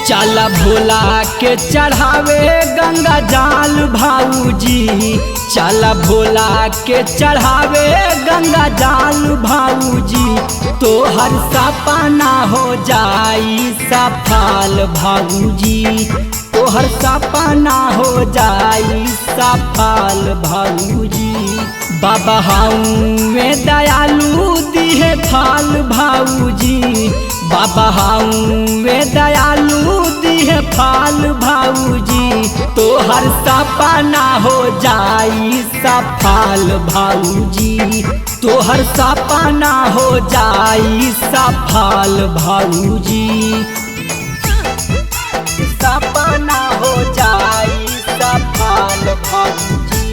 चला भोला के चढ़ावे गंगा जल भाऊजी, चला भोला के चढ़ावे गंगा जल भाऊजी, तो हर सपना हो जाई सफल भाऊजी, तो हर सपना हो जाई सफल भाऊजी। बाबा हाऊ में दयालु दिहे फल भाऊजी, बाबा हाऊ में दयालु दिहे फल भाऊजी, तो हर सपना हो जाई सफल भाऊजी, तो हर सपना हो जाई सफल भाऊजी, सपना हो जाई सफल भाऊजी।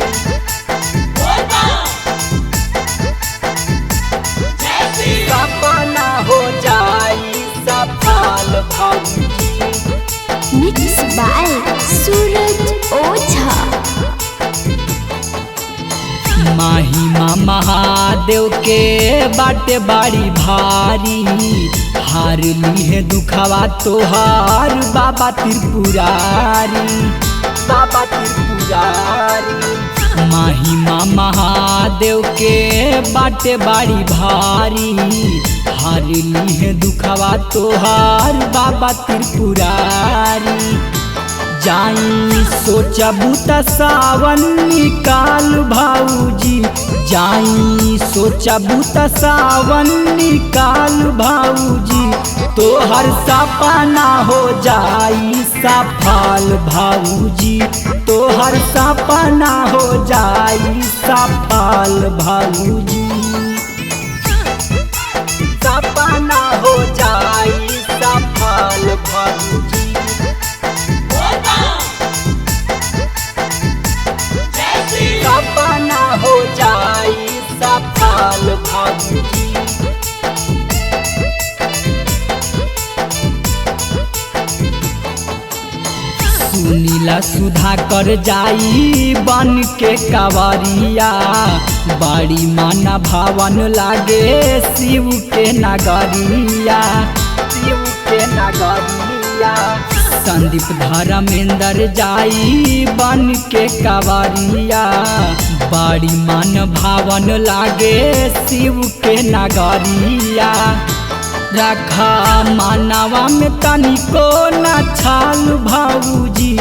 सपना हो जाई सफल भाऊजी। मिक्स बाय सूरज ओझा। महिमा महादेव के बाटे बाड़ी भारी, हार ली है दुखवा तोहार बाबा त्रिपुरारी, बाबा त्रिपुरारी। महिमा महादेव के बाटे बाड़ी भारी, हार ली है दुखवा तोहार बाबा त्रिपुरारी। जाई सोचबू त सावन निकाल भाऊजी, जाई सोचबू त सावन निकाल भाऊजी, तो हर सपना हो जाई सफल भाऊजी, तो हर सपना हो जाई सफल भाऊजी, सपना हो जाई सफल भाऊजी। सपना हो जाई सफल भाऊजी। सुनीला सुधा कर जाई बन के कावरिया, बाड़ी माना भावन लागे शिव के नगरिया, शिव के नगरिया। संदीप धर्मेंद्र जाई बन के कावरिया, बाड़ी मान भावन लागे शिव के नगरिया। रखा मानवा में तनिको न छाल भाऊजी,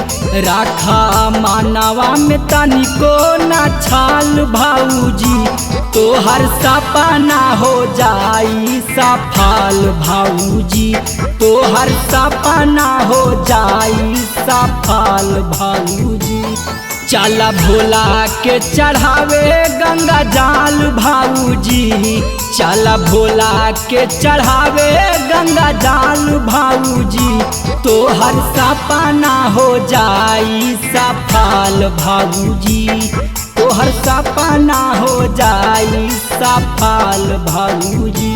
रखा मानवा में तनिको न छाल भाऊजी, तो हर सपना हो जाई सफल भाऊजी, तो हर सपना हो जाई सफल भाऊजी। चला भोला के चढ़ावे गंगा जल भाऊजी, चला भोला के चढ़ावे गंगा जल भाऊजी, तो हर सपना हो जाई सफल भाऊजी, तो हर सपना हो जाई सफल भाऊजी।